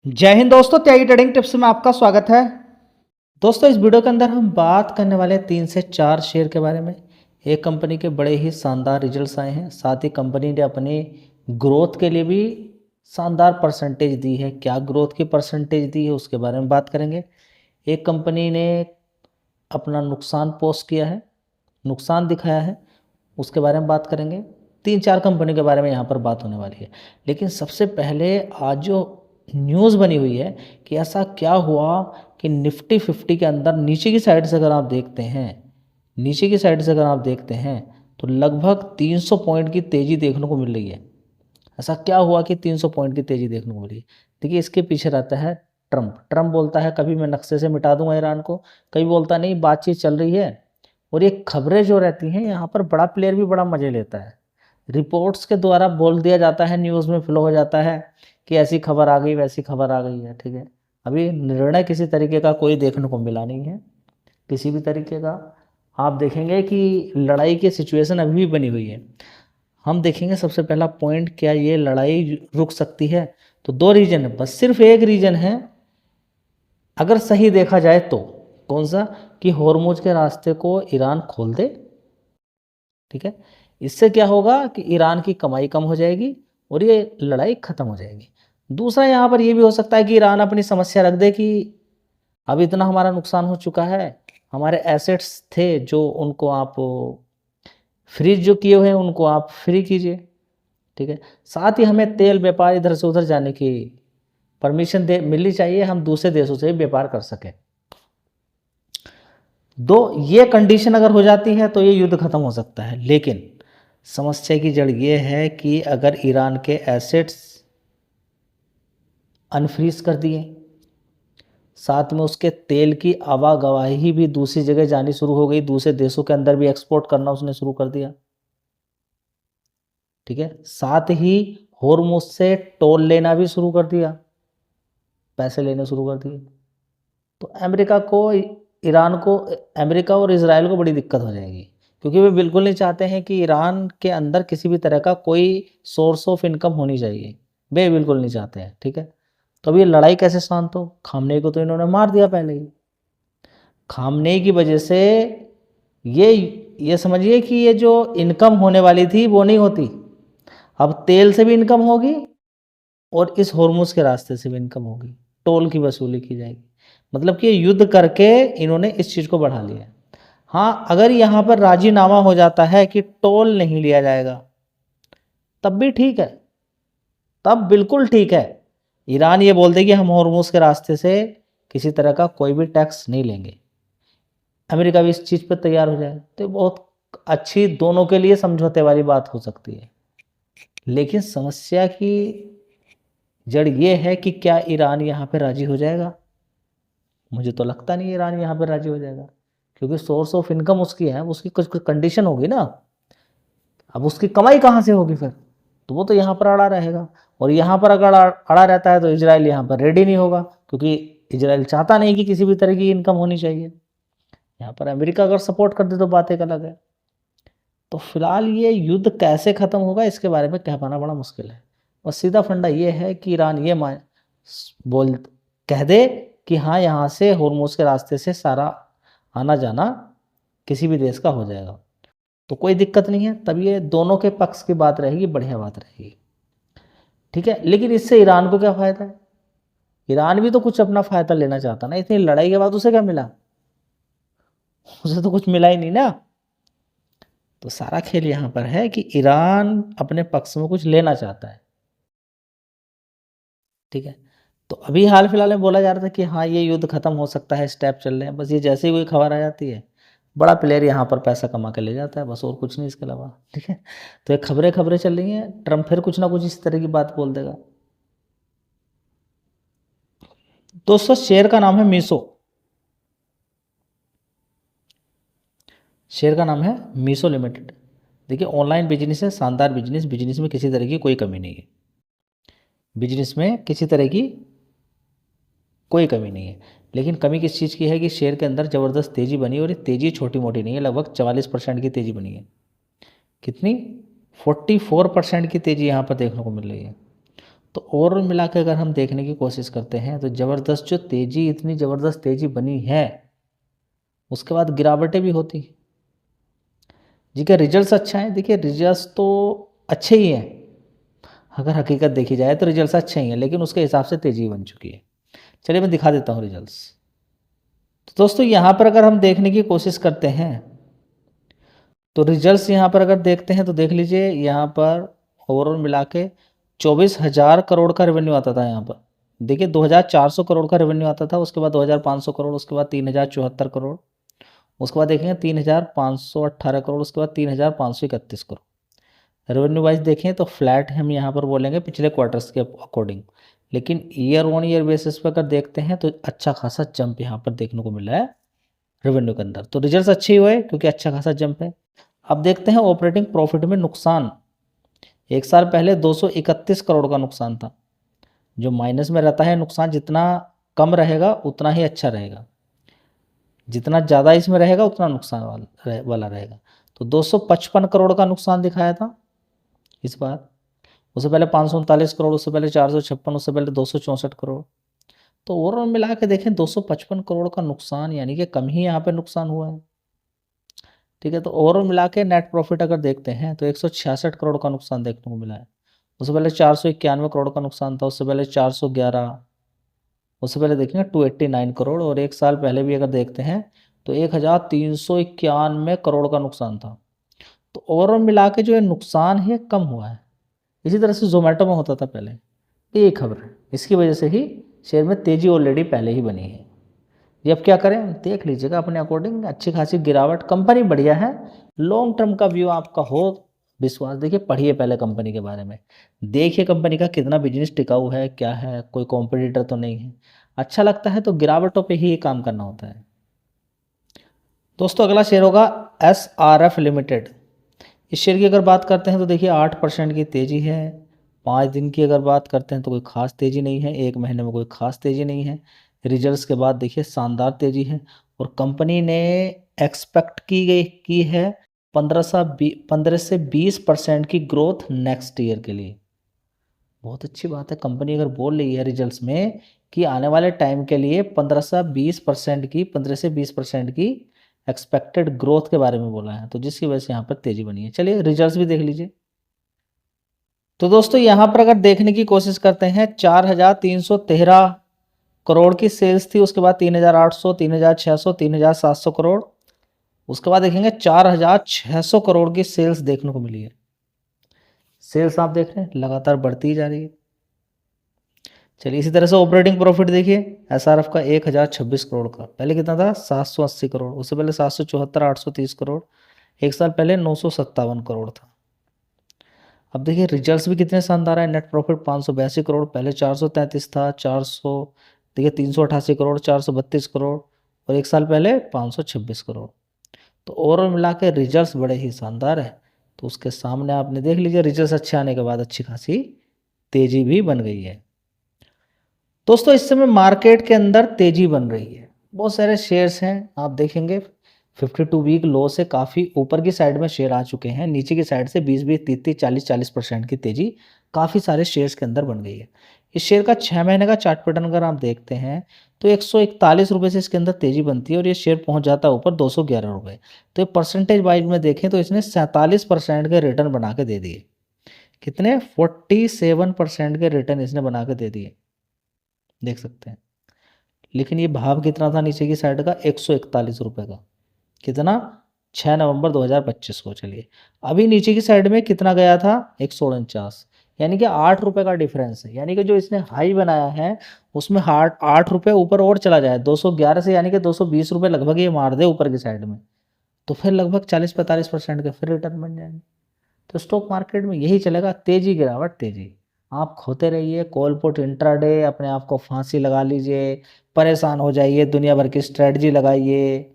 जय हिंद दोस्तों, त्यागी trading tips में आपका स्वागत है। दोस्तों, इस वीडियो के अंदर हम बात करने वाले हैं 3 से 4 शेयर के बारे में। एक कंपनी के बड़े ही शानदार रिजल्ट्स आए हैं, साथ ही कंपनी ने अपने ग्रोथ के लिए भी शानदार परसेंटेज दी है। क्या ग्रोथ की परसेंटेज दी है उसके बारे में बात करेंगे। एक कंपनी ने अपना नुकसान पोस्ट किया है, नुकसान दिखाया है, उसके बारे में बात करेंगे। 3-4 कंपनी के बारे में यहाँ पर बात होने वाली है। लेकिन सबसे पहले आज जो न्यूज़ बनी हुई है कि ऐसा क्या हुआ कि निफ्टी 50 के अंदर नीचे की साइड से अगर आप देखते हैं, नीचे की साइड से अगर आप देखते हैं तो लगभग 300 पॉइंट की तेज़ी देखने को मिल रही है। ऐसा क्या हुआ कि 300 पॉइंट की तेज़ी देखने को मिली। देखिए, इसके पीछे रहता है ट्रंप। ट्रंप बोलता है कभी मैं नक्शे से मिटा दूंगा ईरान को, कभी बोलता नहीं बातचीत चल रही है। और ये खबरें जो रहती हैं यहाँ पर बड़ा प्लेयर भी बड़ा मज़े लेता है। रिपोर्ट्स के द्वारा बोल दिया जाता है, न्यूज़ में फ्लो हो जाता है कि ऐसी खबर आ गई, वैसी खबर आ गई है। ठीक है, अभी निर्णय किसी तरीके का कोई देखने को मिला नहीं है, किसी भी तरीके का। आप देखेंगे कि लड़ाई की सिचुएशन अभी भी बनी हुई है। हम देखेंगे सबसे पहला पॉइंट, क्या ये लड़ाई रुक सकती है? तो 2 रीजन है, बस सिर्फ एक रीजन है अगर सही देखा जाए तो। कौन सा? कि होर्मुज के रास्ते को ईरान खोल दे। ठीक है, इससे क्या होगा कि ईरान की कमाई कम हो जाएगी और ये लड़ाई खत्म हो जाएगी। दूसरा यहाँ पर ये भी हो सकता है कि ईरान अपनी समस्या रख दे कि अब इतना हमारा नुकसान हो चुका है, हमारे एसेट्स थे जो उनको आप फ्रीज जो किए हुए हैं उनको आप फ्री कीजिए। ठीक है, साथ ही हमें तेल व्यापार इधर से उधर जाने की परमिशन दे मिलनी चाहिए, हम दूसरे देशों से व्यापार कर सकें। ये कंडीशन अगर हो जाती है तो ये युद्ध खत्म हो सकता है। लेकिन समस्या की जड़ ये है कि अगर ईरान के एसेट्स अनफ्रीज कर दिए, साथ में उसके तेल की आवागवाही भी दूसरी जगह जानी शुरू हो गई, दूसरे देशों के अंदर भी एक्सपोर्ट करना उसने शुरू कर दिया। ठीक है, साथ ही होर्मुज से टोल लेना भी शुरू कर दिया, पैसे लेने शुरू कर दिए। तो अमेरिका और इजराइल को बड़ी दिक्कत हो जाएगी, क्योंकि वे बिल्कुल नहीं चाहते हैं कि ईरान के अंदर किसी भी तरह का कोई सोर्स ऑफ इनकम होनी चाहिए। वे बिल्कुल नहीं चाहते हैं। ठीक है, तो अब ये लड़ाई कैसे शांत हो? खामनेई को तो इन्होंने मार दिया पहले ही। खामनेई की वजह से ये समझिए कि ये जो इनकम होने वाली थी वो नहीं होती, अब तेल से भी इनकम होगी और इस होर्मुज के रास्ते से भी इनकम होगी, टोल की वसूली की जाएगी। मतलब कि युद्ध करके इन्होंने इस चीज़ को बढ़ा लिया है। हाँ, अगर यहाँ पर राजीनामा हो जाता है कि टोल नहीं लिया जाएगा, तब भी ठीक है, तब बिल्कुल ठीक है। ईरान ये बोल दे कि हम होर्मुज के रास्ते से किसी तरह का कोई भी टैक्स नहीं लेंगे, अमेरिका भी इस चीज़ पर तैयार हो जाए, तो बहुत अच्छी दोनों के लिए समझौते वाली बात हो सकती है। लेकिन समस्या की जड़ ये है कि क्या ईरान यहाँ पे राजी हो जाएगा? मुझे तो लगता नहीं ईरान यहाँ पे राजी हो जाएगा, क्योंकि सोर्स ऑफ इनकम उसकी है, उसकी कुछ कंडीशन होगी ना। अब उसकी कमाई कहाँ से होगी फिर? तो वो तो यहाँ पर अड़ा रहेगा, और यहाँ पर अगर अड़ा रहता है तो इजराइल यहाँ पर रेडी नहीं होगा, क्योंकि इजराइल चाहता नहीं कि किसी भी तरह की इनकम होनी चाहिए। यहाँ पर अमेरिका अगर सपोर्ट कर दे तो बात एक अलग है। तो फिलहाल ये युद्ध कैसे खत्म होगा इसके बारे में कह पाना बड़ा मुश्किल है। बस सीधा फंडा ये है कि ईरान ये बोल कह दे कि हाँ, यहाँ से होर्मुज के रास्ते से सारा आना जाना किसी भी देश का हो जाएगा, तो कोई दिक्कत नहीं है। तब ये दोनों के पक्ष की बात रहेगी, बढ़िया बात रहेगी। ठीक है, लेकिन इससे ईरान को क्या फ़ायदा है? ईरान भी तो कुछ अपना फ़ायदा लेना चाहता ना। इतनी लड़ाई के बाद उसे क्या मिला? उसे तो कुछ मिला ही नहीं ना। तो सारा खेल यहाँ पर है कि ईरान अपने पक्ष में कुछ लेना चाहता है। ठीक है, तो अभी हाल फिलहाल में बोला जा रहा था कि हाँ, ये युद्ध खत्म हो सकता है, स्टेप चल रहे हैं। बस ये जैसे ही कोई खबर आ जाती है, बड़ा प्लेयर यहाँ पर पैसा कमा के ले जाता है, बस और कुछ नहीं इसके अलावा। ठीक है, तो ये खबरें चल रही हैं, ट्रम्प फिर कुछ ना कुछ इस तरह की बात बोल देगा। दोस्तों, शेयर का नाम है मीशो। शेयर का नाम है मीशो लिमिटेड। देखिए, ऑनलाइन बिजनेस है, शानदार बिजनेस, बिजनेस में किसी तरह की कोई कमी नहीं है, बिजनेस में किसी तरह की कोई कमी नहीं है। लेकिन कमी किस चीज़ की है कि शेयर के अंदर ज़बरदस्त तेज़ी बनी, और ये तेज़ी छोटी मोटी नहीं है, लगभग 44% की तेज़ी बनी है। कितनी? 44% की तेज़ी यहाँ पर देखने को मिल रही है। तो ओवरऑल मिला के अगर हम देखने की कोशिश करते हैं तो ज़बरदस्त जो तेज़ी, इतनी ज़बरदस्त तेज़ी बनी है, उसके बाद गिरावटें भी होती हैं। जी क्या रिजल्ट्स अच्छा है? देखिए रिजल्ट्स तो अच्छे ही हैं, अगर हकीकत देखी जाए तो रिजल्ट्स अच्छे ही हैं, लेकिन उसके हिसाब से तेज़ी बन चुकी है। चलिए मैं दिखा देता हूँ रिजल्ट्स। तो दोस्तों यहाँ पर अगर हम देखने की कोशिश करते हैं तो रिजल्ट्स यहाँ पर अगर देखते हैं तो देख लीजिए यहाँ पर ओवरऑल मिला के 24,000 करोड़ का रेवेन्यू आता था यहाँ पर। देखिए 2,400 करोड़ का रेवेन्यू आता था, उसके बाद 2,500 करोड़, उसके बाद 3,074 करोड़, उसके बाद देखेंगे 3,518 करोड़, उसके बाद 3,531 करोड़। रेवेन्यू वाइज देखें तो फ्लैट हम यहाँ पर बोलेंगे पिछले क्वार्टर्स के अकॉर्डिंग, लेकिन ईयर ऑन ईयर बेसिस पर अगर देखते हैं तो अच्छा खासा जंप यहाँ पर देखने को मिला है रेवेन्यू के अंदर। तो रिजल्ट्स अच्छे ही हुए क्योंकि अच्छा खासा जंप है। अब देखते हैं ऑपरेटिंग प्रॉफिट में नुकसान। एक साल पहले 231 करोड़ का नुकसान था। जो माइनस में रहता है नुकसान, जितना कम रहेगा उतना ही अच्छा रहेगा, जितना ज़्यादा इसमें रहेगा उतना नुकसान वाला रहेगा। तो 255 करोड़ का नुकसान दिखाया था इस बार। उससे पहले 539 करोड़, उससे पहले 456, उससे पहले 264 करोड़। तो ओवरऑल मिला के देखें 255 करोड़ का नुकसान, यानी कि कम ही यहाँ पे नुकसान हुआ है। ठीक है, तो ओवरऑल मिला के नेट प्रॉफिट अगर देखते हैं तो 166 करोड़ का नुकसान देखने को मिला है। उससे पहले 491 करोड़ का नुकसान था, उससे पहले 411, उससे पहले देखेंगे 289 करोड़, और एक साल पहले भी अगर देखते हैं तो 1,391 करोड़ का नुकसान था। तो ओवरऑल मिला के जो है नुकसान है कम हुआ है। इसी तरह से जोमेटो में होता था पहले, ये खबर है, इसकी वजह से ही शेयर में तेज़ी ऑलरेडी पहले ही बनी है। ये अब क्या करें, देख लीजिएगा अपने अकॉर्डिंग, अच्छी खासी गिरावट, कंपनी बढ़िया है। लॉन्ग टर्म का व्यू आपका हो विश्वास, देखिए पढ़िए पहले कंपनी के बारे में, देखिए कंपनी का कितना बिजनेस टिकाऊ है, क्या है, कोई कॉम्पिटिटर तो नहीं है। अच्छा लगता है तो गिरावटों पे ही काम करना होता है। दोस्तों अगला शेयर होगा SRF लिमिटेड। इस शेयर की अगर बात करते हैं तो देखिए 8% की तेज़ी है। 5 दिन की अगर बात करते हैं तो कोई ख़ास तेज़ी नहीं है, 1 महीने में कोई ख़ास तेज़ी नहीं है। रिजल्ट्स के बाद देखिए शानदार तेज़ी है, और कंपनी ने एक्सपेक्ट की है 15 से 20% की ग्रोथ नेक्स्ट ईयर के लिए। बहुत अच्छी बात है, कंपनी अगर बोल रही है रिजल्ट्स में कि आने वाले टाइम के लिए 15 से 20% की एक्सपेक्टेड ग्रोथ के बारे में बोला है, तो जिसकी वजह से यहाँ पर तेज़ी बनी है। चलिए रिजल्ट्स भी देख लीजिए। तो दोस्तों यहाँ पर अगर देखने की कोशिश करते हैं 4,313 करोड़ की सेल्स थी, उसके बाद 3,800, 3,600, 3,700 करोड़, उसके बाद देखेंगे 4,600 करोड़ की सेल्स देखने को मिली है। सेल्स आप देख रहे हैं लगातार बढ़ती जा रही है। चलिए इसी तरह से ऑपरेटिंग प्रॉफिट देखिए SRF का 1,026 करोड़ का, पहले कितना था 780 करोड़, उससे पहले 774, 830 करोड़, एक साल पहले 957 करोड़ था। अब देखिए रिजल्ट्स भी कितने शानदार है। नेट प्रॉफिट 582 करोड़, पहले 433 था, 400, देखिए 388 करोड़, 432 करोड़, और एक साल पहले 526 करोड़। तो ओवरऑल मिला के रिजल्ट्स बड़े ही शानदार है। तो उसके सामने आपने देख लीजिए रिजल्ट्स अच्छे आने के बाद अच्छी खासी तेज़ी भी बन गई है। दोस्तों इस समय मार्केट के अंदर तेज़ी बन रही है, बहुत सारे शेयर्स हैं, आप देखेंगे 52 वीक लो से काफ़ी ऊपर की साइड में शेयर आ चुके हैं, नीचे की साइड से 20-20, 30-30, 40-40% की तेज़ी काफ़ी सारे शेयर्स के अंदर बन गई है। इस शेयर का 6 महीने का चार्ट पैटर्न अगर आप देखते हैं तो 141 रुपये से इसके अंदर तेज़ी बनती है, और ये शेयर पहुंच जाता है ऊपर 211 रुपये। तो ये परसेंटेज वाइज में देखें तो इसने 47% के रिटर्न बना के दे दिए। कितने, 47% के रिटर्न इसने बना के दे दिए, देख सकते हैं। लेकिन ये भाव कितना था नीचे की साइड का, 141 रुपये का, कितना, 6 नवंबर 2025 को। चलिए अभी नीचे की साइड में कितना गया था, 149, यानी कि 8 रुपये का डिफरेंस है। यानी कि जो इसने हाई बनाया है उसमें 8 रुपये ऊपर और चला जाए 211 से, यानी कि 220 रुपये लगभग ये मार दे ऊपर की साइड में, तो फिर लगभग 40-45% के फिर रिटर्न बन जाएंगे। तो स्टॉक मार्केट में यही चलेगा, तेजी गिरावट तेजी। आप खोते रहिए, कॉल पुट इंट्राडे, अपने आप को फांसी लगा लीजिए, परेशान हो जाइए, दुनिया भर की स्ट्रेटजी लगाइए,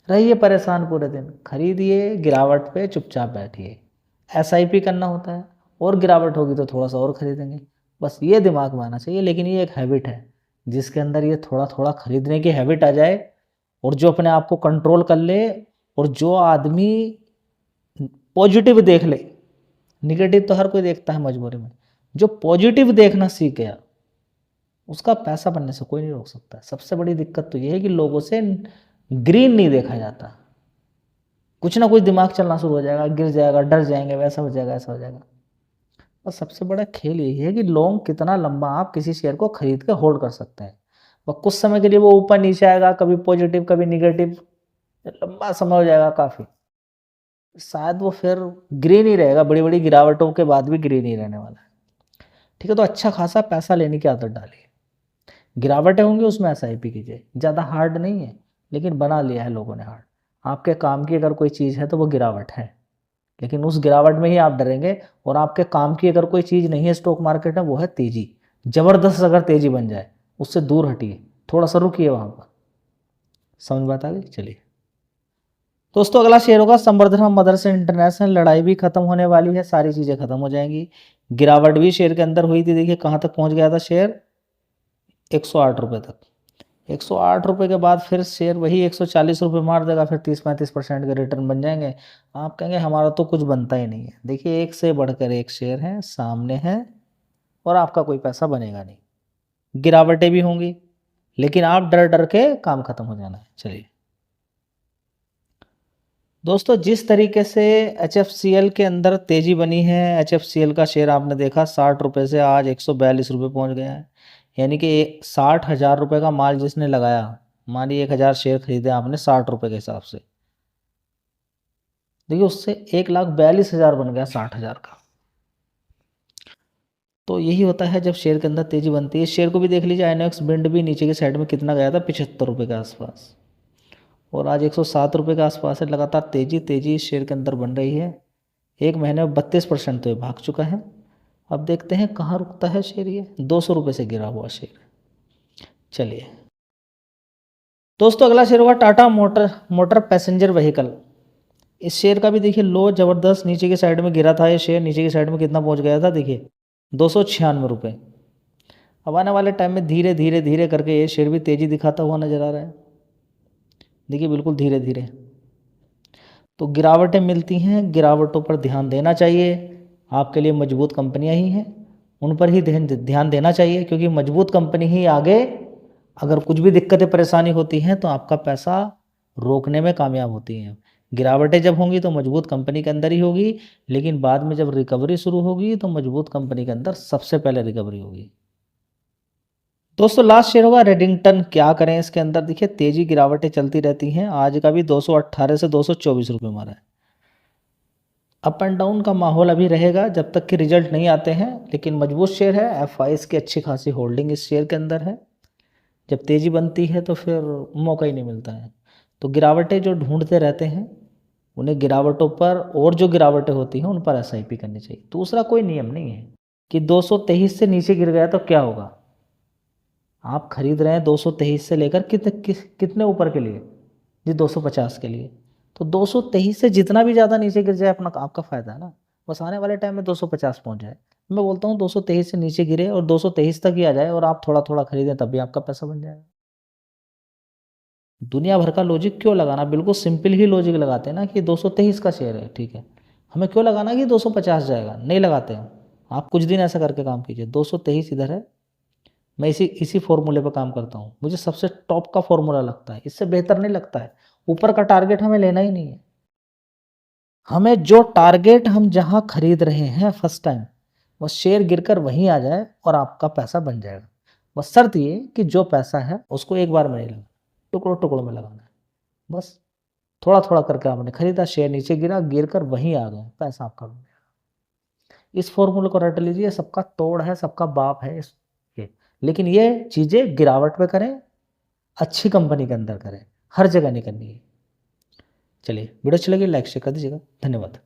रहिए परेशान पूरे दिन, खरीदिए, गिरावट पे चुपचाप बैठिए। SIP करना होता है, और गिरावट होगी तो थोड़ा सा और खरीदेंगे, बस ये दिमाग में आना चाहिए। लेकिन ये एक हैबिट है, जिसके अंदर ये थोड़ा थोड़ा खरीदने की हैबिट आ जाए, और जो अपने आप को कंट्रोल कर ले, और जो आदमी पॉजिटिव देख ले, निगेटिव तो हर कोई देखता है मजबूरी में, जो पॉजिटिव देखना सीख गया उसका पैसा बनने से कोई नहीं रोक सकता। सबसे बड़ी दिक्कत तो ये है कि लोगों से ग्रीन नहीं देखा जाता। कुछ ना कुछ दिमाग चलना शुरू हो जाएगा, गिर जाएगा, डर जाएंगे, वैसा हो जाएगा, ऐसा हो जाएगा। और सबसे बड़ा खेल यही है कि लॉन्ग कितना लंबा आप किसी शेयर को खरीद के होल्ड कर सकते हैं। वह कुछ समय के लिए वो ऊपर नीचे आएगा, कभी पॉजिटिव कभी निगेटिव, लंबा समय हो जाएगा काफ़ी, शायद वो फिर ग्रीन ही रहेगा, बड़ी बड़ी गिरावटों के बाद भी ग्रीन ही रहने वाला है। ठीक है, तो अच्छा खासा पैसा लेने की आदत डालिए। गिरावटें होंगी उसमें एसआईपी कीजिए, ज़्यादा हार्ड नहीं है लेकिन बना लिया है लोगों ने हार्ड। आपके काम की अगर कोई चीज़ है तो वो गिरावट है, लेकिन उस गिरावट में ही आप डरेंगे। और आपके काम की अगर कोई चीज़ नहीं है स्टॉक मार्केट में, वो है तेज़ी। ज़बरदस्त अगर तेज़ी बन जाए उससे दूर हटिए, थोड़ा सा रुकिए वहाँ पर। समझ बात आ गई? चलिए दोस्तों, अगला शेयर होगा संवर्धन मदरसन इंटरनेशनल। लड़ाई भी खत्म होने वाली है, सारी चीज़ें खत्म हो जाएंगी। गिरावट भी शेयर के अंदर हुई थी, देखिए कहाँ तक पहुँच गया था शेयर, 108 रुपये तक। 108 रुपये के बाद फिर शेयर वही 140 रुपये मार देगा, फिर 30-35% के रिटर्न बन जाएंगे। आप कहेंगे हमारा तो कुछ बनता ही नहीं है। देखिए एक से बढ़कर एक शेयर है, सामने है, और आपका कोई पैसा बनेगा नहीं। गिरावटें भी होंगी लेकिन आप डर डर के काम खत्म हो जाना है। चलिए दोस्तों, जिस तरीके से HFCL के अंदर तेज़ी बनी है, HFCL का शेयर आपने देखा 60 रुपये से आज 142 रुपये पहुँच गया है। यानी कि 60,000 रुपये का माल जिसने लगाया, मानिए 1,000 शेयर खरीदे आपने 60 रुपये के हिसाब से, देखिए उससे 1,42,000 बन गया 60,000 का। तो यही होता है जब शेयर के अंदर तेज़ी बनती है। शेयर को भी देख लीजिए, आइनॉक्स बिंड भी नीचे के साइड में कितना गया था, 75 रुपये के आसपास, और आज 107 रुपये के आसपास है। लगातार तेज़ी तेज़ी शेयर के अंदर बन रही है। एक महीने में 32% तो ये भाग चुका है। अब देखते हैं कहाँ रुकता है शेयर। ये 200 रुपये से गिरा हुआ शेयर। चलिए दोस्तों, अगला शेयर होगा टाटा मोटर पैसेंजर व्हीकल। इस शेयर का भी देखिए लो ज़बरदस्त नीचे की साइड में गिरा था। ये शेयर नीचे की साइड में कितना पहुंच गया था, देखिए 296 रुपये। अब आने वाले टाइम में धीरे धीरे धीरे करके ये शेयर भी तेज़ी दिखाता हुआ नज़र आ रहा है। देखिए बिल्कुल धीरे धीरे। तो गिरावटें मिलती हैं, गिरावटों पर ध्यान देना चाहिए। आपके लिए मजबूत कंपनियां ही हैं, उन पर ही ध्यान देना चाहिए, क्योंकि मजबूत कंपनी ही आगे अगर कुछ भी दिक्कतें परेशानी होती हैं तो आपका पैसा रोकने में कामयाब होती हैं। गिरावटें जब होंगी तो मजबूत कंपनी के अंदर ही होगी, लेकिन बाद में जब रिकवरी शुरू होगी तो मजबूत कंपनी के अंदर सबसे पहले रिकवरी होगी। दोस्तों लास्ट शेयर होगा रेडिंगटन। क्या करें इसके अंदर, देखिए तेजी गिरावटें चलती रहती हैं। आज का भी 218 से 224 रुपये मारा है। अप एंड डाउन का माहौल अभी रहेगा जब तक कि रिजल्ट नहीं आते हैं, लेकिन मजबूत शेयर है। FIs की अच्छी खासी होल्डिंग इस शेयर के अंदर है। जब तेज़ी बनती है तो फिर मौका ही नहीं मिलता है। तो गिरावटें जो ढूंढते रहते हैं उन्हें गिरावटों पर, और जो गिरावटें होती हैं उन पर SIP करनी चाहिए। दूसरा कोई नियम नहीं है कि 223 से नीचे गिर गया तो क्या होगा। आप खरीद रहे हैं 223 से लेकर कितने ऊपर के लिए जी, 250 के लिए। तो 223 से जितना भी ज़्यादा नीचे गिर जाए अपना आपका फ़ायदा है ना। बस आने वाले टाइम में 250 पहुंच जाए। मैं बोलता हूँ 223 से नीचे गिरे और 223 तक ही आ जाए और आप थोड़ा थोड़ा खरीदें, तब भी आपका पैसा बन जाएगा। दुनिया भर का लॉजिक क्यों लगाना, बिल्कुल सिंपल ही लॉजिक लगाते हैं ना कि 223 का शेयर है, ठीक है, हमें क्यों लगाना कि 250 जाएगा, नहीं लगाते हैं। आप कुछ दिन ऐसा करके काम कीजिए, 223 इधर है, मैं इसी फॉर्मूले पर काम करता हूँ, मुझे सबसे टॉप का फॉर्मूला लगता है, इससे बेहतर नहीं लगता है। ऊपर का टारगेट हमें लेना ही नहीं है। हमें जो टारगेट हम जहाँ खरीद रहे हैं फर्स्ट टाइम, वो शेयर गिरकर वहीं आ जाए और आपका पैसा बन जाएगा। बस शर्त ये कि जो पैसा है उसको एक बार में नहीं लगाना, टुकड़ों टुकड़ों में लगाना है। बस थोड़ा थोड़ा करके आपने खरीदा, शेयर नीचे गिरा, गिर कर वहीं आ गए, पैसा आपका बन गया। इस फॉर्मूले को रट लीजिए, सबका तोड़ है, सबका बाप है ये। लेकिन ये चीज़ें गिरावट पे करें, अच्छी कंपनी के अंदर करें, हर जगह नहीं करनी है। चलिए वीडियो अच्छी लगी लाइक शेयर कर दीजिएगा। धन्यवाद।